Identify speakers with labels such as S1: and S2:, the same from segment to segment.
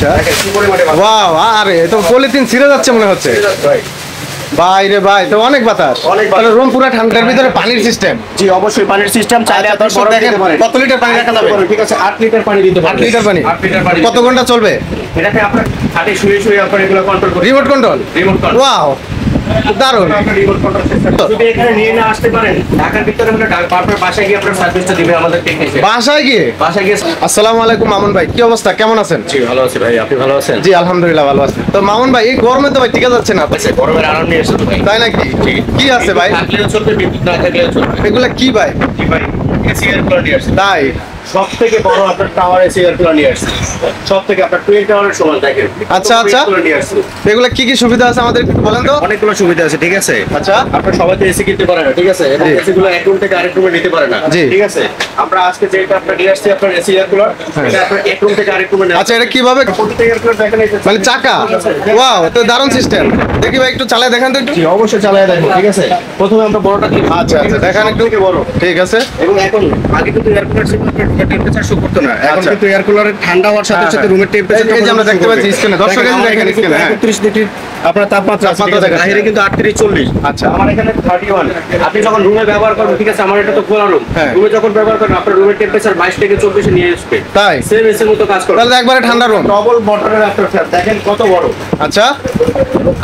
S1: আচ্ছা ওয়াও, আরে তো পলিথিন ছিঁড়ে যাচ্ছে মনে হচ্ছে ভাই রে ভাই, তো অনেক বাতাস। তাহলে রুম পুরো ঠান্ডার ভিতরে পানির সিস্টেম?
S2: জি অবশ্যই পানির সিস্টেম, চাইলে আপনারা বড় দিতে পারেন।
S1: কত লিটার পানি রাখা যাবে?
S2: ঠিক আছে 8 লিটার পানি দিতে পারেন।
S1: 8 লিটার পানি?
S2: 8 লিটার পানি।
S1: কত ঘন্টা চলবে?
S2: এটাকে আপনারা হাতে শুয়ে শুয়ে আপনারা এগুলো কন্ট্রোল করতে
S1: remote control?
S2: Remote control.
S1: Wow দারুণ।
S2: রিমোট কন্ট্রোল সিস্টেম যদি এখানে নিয়ে না আসতে পারেন, ঢাকার ভিতরে আমরা আপনার বাসায় গিয়ে আপনার সার্ভিসটা দিবে আমাদের টেকনিশিয়ান।
S1: বাসায় গিয়ে?
S2: বাসায় গিয়ে।
S1: আসসালামু আলাইকুম মামুন ভাই, কি অবস্থা, কেমন আছেন?
S2: জি ভালো আছি ভাই, আপনি ভালো আছেন?
S1: জি আলহামদুলিল্লাহ ভালো আছি। তো মামুন ভাই এই গরমে তো ভাই টিকা যাচ্ছে না।
S2: আচ্ছা গরমের আরাম নিয়ে এসেছো ভাই?
S1: তাই নাকি? কি আছে ভাই?
S2: থাকলেও চলবে, বিদ্যুৎ না থাকলেও চলবে।
S1: এগুলা কি ভাই?
S2: কি ভাই? এসি এয়ার কুলার নিয়ে আসছে।
S1: তাই?
S2: সব থেকে বড় আপনার টাওয়ার এসি এয়ার কুলার নিয়ে আসছে। সব থেকে আপনার টুয়েল টাওয়ারের সমান দেখেন।
S1: আচ্ছা আচ্ছা, এগুলা কি কি সুবিধা আছে আমাদের একটু বলেন তো।
S2: অনেকগুলো সুবিধা আছে, ঠিক আছে।
S1: আচ্ছা
S2: আপনার সবাই তো এসি কিনতে পারে না, ঠিক আছে, এবং এসি গুলো এক রুম থেকে আরেক রুমে নিতে পারে না, ঠিক আছে। আমরা আজকে যেটা আপনার নিয়ে আসছি আপনার এসি এয়ার কুলার, এটা আপনার এক রুম থেকে আরেক রুমে।
S1: আচ্ছা এটা কিভাবে?
S2: প্রতিটা এয়ার কুলার দেখেন
S1: মানে চাকা? ওয়াও, তো দারুণ সিস্টেম। দেখি ভাই একটু চালায় দেখান তো একটু।
S2: জি অবশ্যই চালায় দেখো, ঠিক আছে। প্রথমে আমরা বড়টা দিই।
S1: আচ্ছা আচ্ছা দেখান একটু।
S2: বড়,
S1: ঠিক আছে।
S2: এবং এখন আগে কিন্তু এয়ার কুলার ছিল আপনার টেম্পারেচার শো করতো না, এখন কিন্তু এয়ার কুলারের ঠান্ডা হওয়ার সাথে সাথে রুমের টেম্পারেচার
S1: এই যে আমরা দেখতে পাচ্ছি স্ক্রিনে, দর্শক এই যে দেখেন স্ক্রিনে, হ্যাঁ
S2: 31 ডিগ্রি আপনার তাপমাত্রা দেখেন, বাইরে কিন্তু 38 40।
S1: আচ্ছা
S2: আমার এখানে 31। আপনি যখন রুমে ব্যবহার করবেন, ঠিক আছে, আমার এটা তো খোলা রুম, রুমে যখন ব্যবহার করেন আপনার রুমের টেম্পারেচার 22 থেকে 24 এ নিয়ে আসবে।
S1: তাই?
S2: সেম এসির মতো কাজ করে।
S1: তাহলে একবারে ঠান্ডা রুম।
S2: ডবল বটনের আপনার ফ্যান দেখেন কত বড়।
S1: আচ্ছা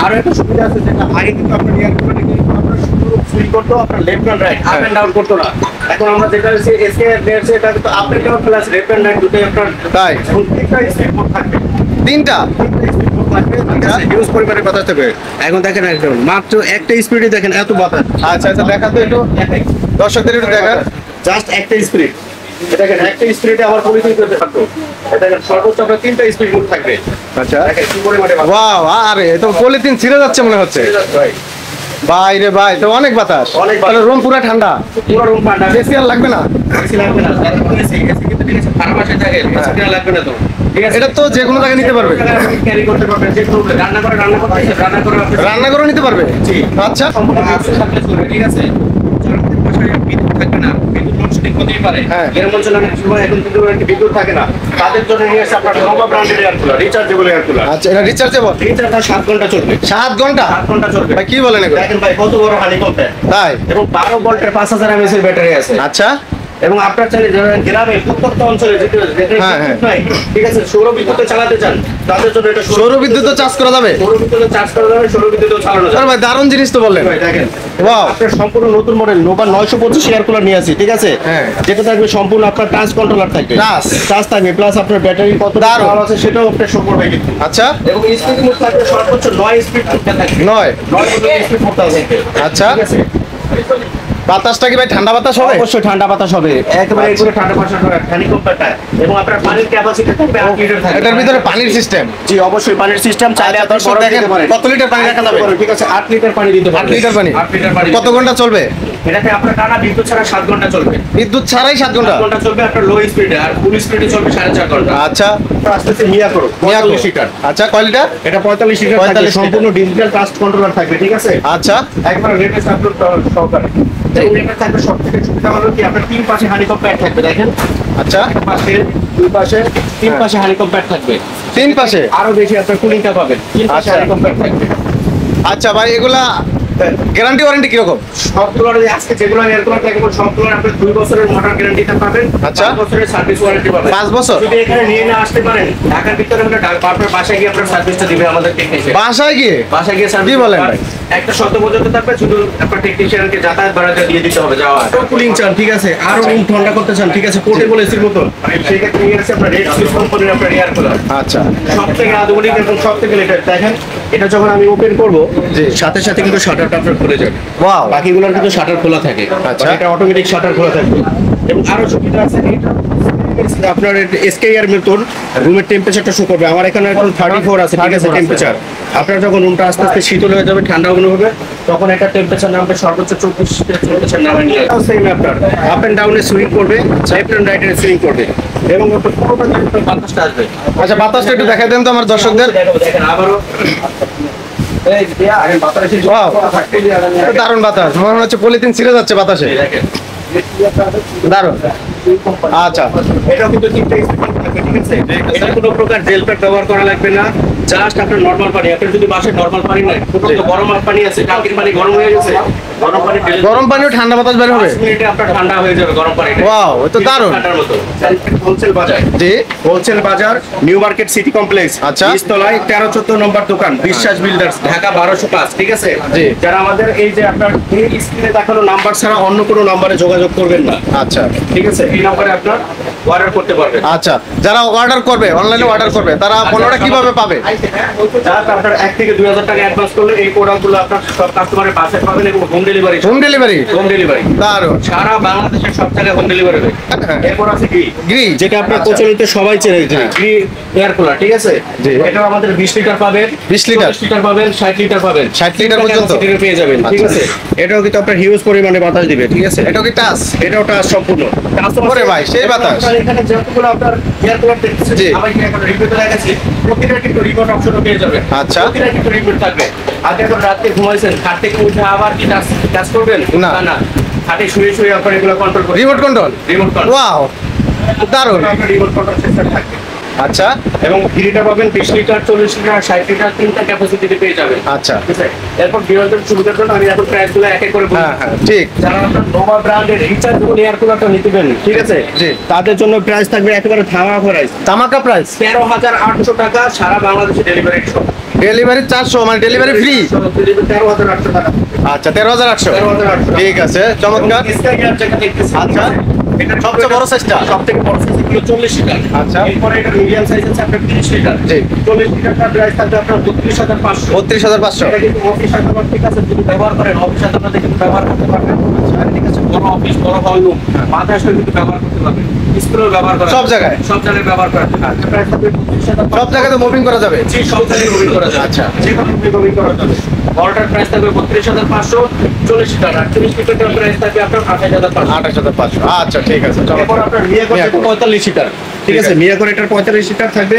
S2: আর একটা সুবিধা আছে, যেটা আগে কিন্তু আপনার এয়ার কুলারে কিন্তু আপনার শুধু সুইচ করতে আপনার left and right, up and down করতে না। এখন আমরা যেটা আছে এসকে এর এটা কিন্তু up and down plus left and right দুটোই আপনার।
S1: তাই?
S2: তিনটা স্পিড মোড থাকবে।
S1: তিনটা?
S2: হিউজ পরিমাণে বাতাস থাকবে। এখন দেখেন একদম মাত্র একটা স্পিডে দেখেন এত বাতাস।
S1: আচ্ছা আচ্ছা দেখান তো একটু দর্শকদের একটু দেখান।
S2: জাস্ট একটা স্পিড, দেখেন একটা স্পিডে আবার পরিচয় করতে পারতো। দেখেন সর্বোচ্চ আপনার তিনটা স্পিড মোড থাকবে।
S1: আচ্ছা
S2: দেখেন কি পরিমাণে বাতাস।
S1: ওয়াও, আরে তো পলিথিন ছিঁড়ে যাচ্ছে মনে হচ্ছে
S2: ভাই
S1: ভাই রে ভাই, তো অনেক বাতাস। তাহলে রুম পুরো ঠান্ডা?
S2: পুরো রুম ঠান্ডা।
S1: এসি আর লাগবে না?
S2: এসি লাগবে না, এসি কিন্তু ঠিক আছে ফার্মাসে থাকে, এসি কিনা লাগবে না তো, ঠিক আছে।
S1: এটা তো যে কোনো জায়গায় নিতে পারবে?
S2: ক্যারি করতে পারবেন, যে কোনো রান্না করে
S1: রান্না করে নিতে পারবে?
S2: জি
S1: আচ্ছা
S2: সম্পূর্ণ বিদ্যুৎ সাপ্লাই চলবে, ঠিক আছে। জনগণের বাসায় বিদ্যুৎ থাকবে না, বিদ্যুৎ লোডশেডিং হতেই পারে, এর মধ্যে অনেক সময় এখন কিন্তু বিদ্যুৎ থাকে না, তাদের জন্য নিয়ে আসছে আপনার নভা ব্র্যান্ডের air cooler, rechargeable air cooler.
S1: আচ্ছা এটা রিচার্জেবল?
S2: রিচার্জ 7 ঘন্টা চলবে।
S1: 7 ঘন্টা?
S2: 7 ঘন্টা চলবে।
S1: ভাই কি বলেন এগুলো?
S2: দেখেন ভাই কত বড় হানিকম প্যাড।
S1: তাই?
S2: এবং 12 ভোল্টের 5000 mAh এর ব্যাটারি আছে।
S1: আচ্ছা
S2: এবং আপনার চাইলে যারা গ্রামে প্রত্যন্ত অঞ্চলে যেতে নাই, ঠিক আছে, সৌর বিদ্যুতে চালাতে চান, তাদের জন্য এটা
S1: সৌর বিদ্যুৎ চার্জ করা যাবে?
S2: সৌর বিদ্যুতে চার্জ করা যাবে, সৌর বিদ্যুতেও চালানো যাবে।
S1: ভাই দারুণ জিনিস তো বললেন।
S2: দেখেন
S1: ওয়াও,
S2: আপনার সম্পূর্ণ নতুন মডেল নোভা 925 এয়ার কুলার নিয়ে আসি, ঠিক আছে। যেটা থাকবে সম্পূর্ণ আপনার টাচ কন্ট্রোলার থাকবে, টাচ থাকবে, প্লাস আপনার ব্যাটারি কত পাওয়ার আছে সেটাও আপনার শো করবে কিন্তু।
S1: আচ্ছা
S2: এবং স্পিড মোড থাকবে সর্বোচ্চ 9 স্পিড মোডটা থাকবে।
S1: 9
S2: স্পিড মোডটা থাকবে।
S1: আচ্ছা
S2: ঠিক আছে।
S1: বাতাসটা কি ভাই ঠান্ডা বাতাস হবে?
S2: অবশ্যই ঠান্ডা বাতাস হবে, একেবারে পুরো ঠান্ডা বাতাস হবে, হানিকম প্যাড। এবং আপনার পানির ক্যাপাসিটি থাকবে 8 লিটার থাকবে।
S1: এটার ভিতরে পানির সিস্টেম?
S2: জি অবশ্যই পানির সিস্টেম, চাইলে আপনারা বড় দিতে পারেন।
S1: কত লিটার পানি রাখা যাবে?
S2: ঠিক আছে 8 লিটার পানি দিতে পারেন।
S1: 8 লিটার পানি?
S2: 8 লিটার পানি।
S1: কত ঘন্টা চলবে?
S2: এটাকে আপনার টানা বিদ্যুৎ ছাড়া 7 ঘন্টা চলবে।
S1: বিদ্যুৎ ছাড়াই 7 ঘন্টা?
S2: 7 ঘন্টা চলবে আপনার লো স্পিডে, আর ফুল স্পিডে চলবে 4.5 ঘন্টা।
S1: আচ্ছা
S2: আস্তে আস্তে মিয়া করো 45 লিটার।
S1: আচ্ছা কয় লিটার?
S2: এটা 45 লিটার থাকবে, সম্পূর্ণ ডিজিটাল টাচ কন্ট্রোলার থাকবে, ঠিক আছে।
S1: আচ্ছা
S2: একবার লেটেস্ট আপলোড সহকারে। এই লেটার থাকবে, সবথেকে সুবিধা হলো কি আপনার তিন পাশে হানিকম প্যাড থাকবে, দেখেন।
S1: আচ্ছা
S2: পাশে দুই পাশে তিন পাশে হানিকম প্যাড থাকবে।
S1: তিন পাশে
S2: আরো বেশি আপনার কুলিংটা পাবেন, তিন পাশে হানিকম প্যাড থাকবে।
S1: আচ্ছা ভাই এগুলা গ্যারান্টি ওয়ারেন্টি কিরকম?
S2: সবগুলোর আজকে যেগুলো এয়ার কুলার থাকবে সবগুলোর আপনি 2 বছরের মোটর গ্যারান্টিটা পাবেন।
S1: আচ্ছা
S2: 5 বছরের সার্ভিস ওয়ারেন্টি পাবেন।
S1: 5 বছর?
S2: যদি এখানে নিয়ে না আসতে পারেন, ঢাকার ভিতরে আমরা আপনার বাসায় গিয়ে আপনার সার্ভিসটা দিবে আমাদের টেকনিশিয়ান।
S1: বাসায় গিয়ে?
S2: বাসায় গিয়ে সার্ভিস
S1: কি বলেন ভাই?
S2: একটা শর্ত পর্যন্ত থাকবে, শুধু আপনার টেকনিশিয়ানকে যাতায়াত ভাড়াটা দিয়ে দিতে হবে যাওয়া। তো কুলিং চান, ঠিক আছে, আরো রুম ঠান্ডা করতে চান, ঠিক আছে, পোর্টেবল এসির মতো, সেই ক্ষেত্রে নিয়ে আসছে আপনার রেড সুইচ কোম্পানির আপনার এয়ার কুলার।
S1: আচ্ছা
S2: সবথেকে আধুনিক এবং সবথেকে লেটেস্ট। দেখেন এটা যখন আমি ওপেন করব, সাথে সাথে কিন্তু শাটারটা আপনার খুলে যাবে।
S1: ওয়াও,
S2: বাকিগুলোর কিন্তু শাটার খোলা থাকে।
S1: আচ্ছা
S2: এটা অটোমেটিক শাটার খোলা থাকবে। এবং আরো সুবিধা আছে, আপনার এসকেআর মেথড রুমের টেম্পারেচারটা শো করবে। আমার এখানে এখন 34 আছে, ঠিক আছে, টেম্পারেচার। আপনার যখন রুমটা আস্তে আস্তে শীতল হয়ে যাবে, ঠান্ডা অনুভব হবে, তখন একটা টেম্পারেচার নামবে সর্বোচ্চ 24 টেম্পারেচার নামে নিয়ে সেম আপনার আপ এন্ড ডাউনে সুইং করবে, লেফট এন্ড রাইট এ সুইং করবে, এবং পুরোটা বাতাসটা আসবে।
S1: আচ্ছা বাতাসটা একটু দেখাই দেন তো আমার দর্শকদের।
S2: দেখেন আবারও
S1: দারুণ বাতাস, মনে হচ্ছে পলিথিন ছিঁড়ে যাচ্ছে বাতাসে। দারুণ। আচ্ছা।
S2: এটাও কিন্তু তিনটা স্পিকার থাকবে, ঠিক আছে? এটা কোনো প্রকার জেল প্যাড ব্যবহার করা লাগবে না, জাস্ট আপনার নরমাল পানি। আপনার যদি বাসায় নরমাল পানি নাই, প্রথমত গরম পানি আছে, টাঙ্কির পানি গরম হয়ে গেছে, গরম পানি ঢেলে
S1: গরম পানিও ঠান্ডা বাতাস বের হবে।
S2: 5 মিনিটে আপনার ঠান্ডা হয়ে যাবে গরম পানিটা।
S1: ওয়াও, এ তো দারুণ।
S2: ঠান্ডার মতো। হোলসেল বাজার,
S1: জি,
S2: হোলসেল বাজার, নিউ মার্কেট সিটি কমপ্লেক্স,
S1: আচ্ছা।
S2: নিচতলায় 13-14 নম্বর দোকান, বিশ্বাস বিল্ডার্স, ঢাকা 1205, ঠিক আছে?
S1: জি।
S2: যারা আমাদের এই যে আপনার এই স্ক্রিনে দেখানো নাম্বার ছাড়া অন্য কোনো নাম্বারে যোগাযোগ করবেন না,
S1: আচ্ছা
S2: ঠিক আছে? এই নাম্বারে আপনার অর্ডার করতে পারবেন।
S1: আচ্ছা। যারা অর্ডার করবে, অনলাইনে অর্ডার করবে, তারা পণ্যটা কিভাবে পাবে?
S2: জাস্ট আপনার 1 থেকে 2000 টাকা অ্যাডভান্স করলে এই প্রোডাক্টগুলো আপনার সব কাস্টমারের বাসায় পাবেন এবং home delivery.
S1: Home delivery?
S2: Home delivery
S1: দারুণ।
S2: সারা বাংলাদেশের সব জায়গায় হোম ডেলিভারি হবে।
S1: হ্যাঁ।
S2: এরপর আছে গ্রি,
S1: গ্রি,
S2: যেটা আপনার
S1: আচ্ছা।
S2: প্রচলিত সবাই চেনে, গ্রি এয়ার কুলার, ঠিক আছে?
S1: জি।
S2: এটা আমাদের 20 লিটার পাবেন,
S1: 20 লিটার?
S2: 40 লিটার পাবেন, 60 লিটার পাবেন,
S1: 60 লিটার পর্যন্ত?
S2: ক্যাপাসিটির পেয়ে যাবেন, ঠিক
S1: আচ্ছা।
S2: আছে? এটাও কিন্তু আপনার হিউজ পরিমাণে বাতাস দিবে, ঠিক আছে?
S1: এটা কি টাচ?
S2: এটাও টাচ সম্পূর্ণ।
S1: ওরে ভাই, সেই বাতাস।
S2: এখানে যতগুলো আপনার এয়ার কুলার দেখতেছেন,
S1: জি।
S2: আমি কি এখন রিভিউতে দেখাচ্ছি, প্রতিটা কিন্তু রিমোট অপশনও পেয়ে যাবেন।
S1: আচ্ছা।
S2: প্রতিটা কিন্তু রিমোট থাকবে। আগে এখন রাতে ঘুমাইছেন, খাট থেকে উঠে আবার কি কাজ করবেন?
S1: না।
S2: না, খাটে শুয়ে শুয়ে আপনার এগুলো কন্ট্রোল করবেন।
S1: Remote control?
S2: Remote control.
S1: Wow, দারুণ।
S2: আপনার রিমোট কন্ট্রোল সিস্টেম থাকবে।
S1: আচ্ছা
S2: এবং গ্রিটা পাবেন 20 লিটার, 40 লিটার, 60 লিটার, তিনটা ক্যাপাসিটিতে পেয়ে যাবেন।
S1: আচ্ছা।
S2: ঠিক আছে? এরপর বিরোধের সুবিধার জন্য আমি এখন প্রাইসগুলো এক এক করে বলছি।
S1: হ্যাঁ হ্যাঁ, ঠিক।
S2: যারা আপনার নোভা ব্র্যান্ডের রিচার্জেবল এয়ার কুলারটা নিতে পারেন, ঠিক আছে?
S1: জি।
S2: তাদের জন্য প্রাইস থাকবে একেবারে ধামাকা প্রাইস,
S1: তামাকা প্রাইস?
S2: 13,800 টাকা, সারা বাংলাদেশে ডেলিভারি সহ।
S1: ডেলিভারি 400, মানে ডেলিভারি ফ্রি?
S2: 13,800 টাকা।
S1: আচ্ছা, 13,800।
S2: 13,800
S1: ঠিক আছে, চমৎকার।
S2: স্কাইয়ার যেটা দেখতেছি,
S1: আচ্ছা।
S2: এটা
S1: সবচেয়ে বড় সাইজটা?
S2: সবথেকে বড় সাইজ হলো 40 লিটার।
S1: আচ্ছা।
S2: এরপরে এটা মিডিয়াম সাইজ আছে আপনার 30 লিটার।
S1: জি।
S2: 40 লিটারটার প্রাইস থাকবে আপনার 32,500।
S1: 32,500।
S2: এটা কিন্তু অফিস আদালত, ঠিক আছে? যদি ব্যবহার করেন অফিস আদালতে কিন্তু ব্যবহার করতে পারবেন। আর ঠিক আছে, বড় অফিস, বড় হল রুম, মাথায় আসলে কিন্তু ব্যবহার করতে পারবেন। স্কুলেও ব্যবহার করা
S1: সব জায়গায়?
S2: সব জায়গায় ব্যবহার করা যাবে। প্রাইস থাকবে 32,500।
S1: সব জায়গায় তো মুভিং করা যাবে?
S2: জি, সব জায়গায় মুভিং করা যাবে।
S1: আচ্ছা।
S2: যে কোনো মুভিং করা যাবে। বড়টার প্রাইস থাকবে 32,500, 40 লিটার। আর 30 লিটারের প্রাইস থাকবে আপনার 28,500।
S1: 28,500। আচ্ছা, ঠিক আছে,
S2: এরপর
S1: চমৎকার।
S2: আপনার মিয়াকো
S1: মিয়াকো।
S2: 45 লিটার, ঠিক আছে? মিয়াকো এটার 45 লিটার থাকবে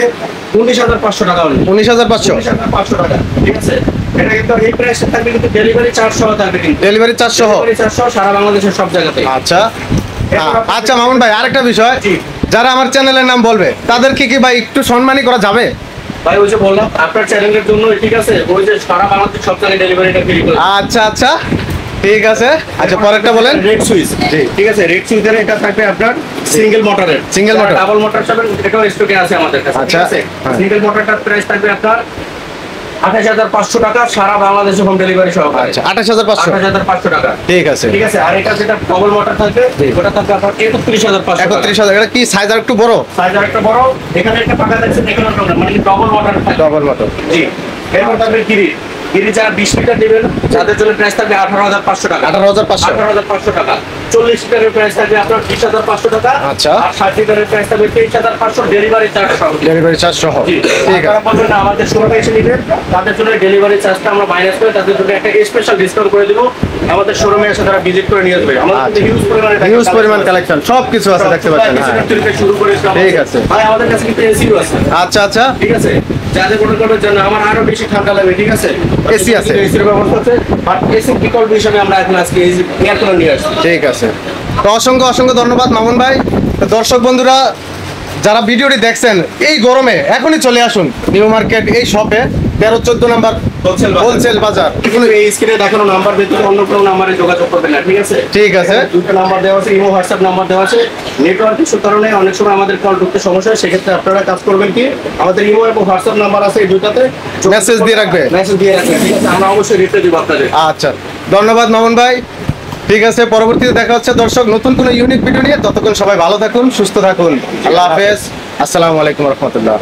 S2: 19,500 টাকা only।
S1: 19,500।
S2: 19,500 টাকা, ঠিক আছে? এটা কিন্তু এই প্রাইসে থাকবে, কিন্তু ডেলিভারি চার্জ সহ থাকবে কিন্তু।
S1: ডেলিভারি 400?
S2: ডেলিভারি চার্জ সহ সারা বাংলাদেশের সব জায়গাতে।
S1: আচ্ছা। আচ্ছা মামুন ভাই, আরেকটা বিষয়,
S2: জি।
S1: যারা আমার চ্যানেলের নাম বলবে তাদেরকে কি ভাই একটু সম্মানী করা যাবে?
S2: ভাই ওই যে বললাম আপনার চ্যানেলের জন্য, ঠিক আছে? ওই যে সারা বাংলাদেশ সব জায়গায় ডেলিভারিটা ফ্রি করে।
S1: আচ্ছা আচ্ছা, ঠিক আছে। আচ্ছা, পরেরটা বলেন।
S2: রেড সুইচ,
S1: জি।
S2: ঠিক আছে? রেড সুইচের এটা থাকবে আপনার সিঙ্গেল মোটরের।
S1: Single motor।
S2: ডাবল মোটর পাবেন, এটাও স্টকে আছে আমাদের কাছে, ঠিক
S1: আচ্ছা।
S2: আছে?
S1: হ্যাঁ।
S2: সিঙ্গেল মোটরটার প্রাইস থাকবে আপনার 28,500 টাকা, সারা বাংলাদেশে হোম ডেলিভারি সহ।
S1: আচ্ছা, 28,500।
S2: 28,500 টাকা,
S1: ঠিক আছে।
S2: ঠিক আছে? আর এটা যেটা ডবল মোটর থাকবে, ওটা থাকবে আপনার 31,500 টাকা।
S1: 31,000। এটা কি সাইজ আর একটু বড়?
S2: সাইজ আরেকটা বড়, এখানে একটা পাকা দেখছেন, এখানে প্রবলেম, মানে ডবল মোটর থাকবে।
S1: ডবল মতো?
S2: জি। এরপর থাকবে গিরি যারা 20 লিটার নেবেন, যাদের জন্য প্রাইস থাকবে 18,500 টাকা।
S1: 18,500।
S2: 18,500 টাকা। 40 লিটারের প্রাইস থাকবে আপনার 20,500 টাকা।
S1: আচ্ছা।
S2: আর 60 লিটারের প্রাইস থাকবে 23,500, ডেলিভারি চার্জ সহ।
S1: ডেলিভারি চার্জ সহ?
S2: জি।
S1: ঠিক
S2: যারা
S1: আছে।
S2: বলবেন না আমাদের শোরুমে এসে নেবেন, তাদের জন্য ডেলিভারি চার্জটা আমরা মাইনাস করে তাদের জন্য একটা স্পেশাল ডিসকাউন্ট করে দিব। আমাদের শোরুমে এসে তারা ভিজিট করে নিয়ে আসবে। আমাদের
S1: আচ্ছা।
S2: হিউজ পরিমাণে
S1: হিউজ পরিমাণ কালেকশন, সব কিছু আছে, দেখতে পাচ্ছেন। হ্যাঁ,
S2: থেকে শুরু করে সব
S1: ঠিক আছে।
S2: ভাই আমাদের কাছে কিন্তু এসিও আছে।
S1: আচ্ছা আচ্ছা,
S2: ঠিক আছে? যাদের মনে করবেন যে না, আমার আরো বেশি ঠান্ডা লাগবে, ঠিক আছে?
S1: AC আছে?
S2: এসির ব্যবস্থা আছে, বাট এসি বিকল্প হিসেবে আমরা এখন আজকে এয়ার কুলার নিয়ে আসছি।
S1: ঠিক আছে। তো অসংখ্য অসংখ্য ধন্যবাদ মামুন ভাই। তো দর্শক বন্ধুরা, যারা ভিডিওটি দেখছেন, এই গরমে এখনই চলে আসুন নিউ মার্কেট এই শপে, 13-14 নাম্বার হোলসেল বাজার।
S2: কিন্তু এই স্ক্রিনে দেখানো নাম্বার ব্যতীত অন্য কোনো নাম্বারে যোগাযোগ করবেন না, ঠিক আছে?
S1: ঠিক আছে।
S2: এখানে দুটো নাম্বার দেওয়া আছে, ইমো হোয়াটসঅ্যাপ নাম্বার দেওয়া আছে। নেটওয়ার্ক ইস্যুর কারণে অনেক সময় আমাদের কল ঢুকতে সমস্যা হয়, সেক্ষেত্রে আপনারা কাজ করবেন কি, আমাদের ইমো এবং হোয়াটসঅ্যাপ নাম্বার আছে, এই দুটাতে
S1: মেসেজ দিয়ে রাখবে।
S2: মেসেজ দিয়ে রাখবেন, ঠিক আছে? আমরা অবশ্যই রিপ্লাই দিব আপনাদের।
S1: আচ্ছা, ধন্যবাদ মামুন ভাই। ঠিক আছে, পরবর্তীতে দেখা হচ্ছে দর্শক নতুন কোনো ইউনিক ভিডিও নিয়ে। ততক্ষণ সবাই ভালো থাকুন, সুস্থ থাকুন। আল্লাহ হাফেজ, আসসালামু আলাইকুম রহমতুল্লাহ।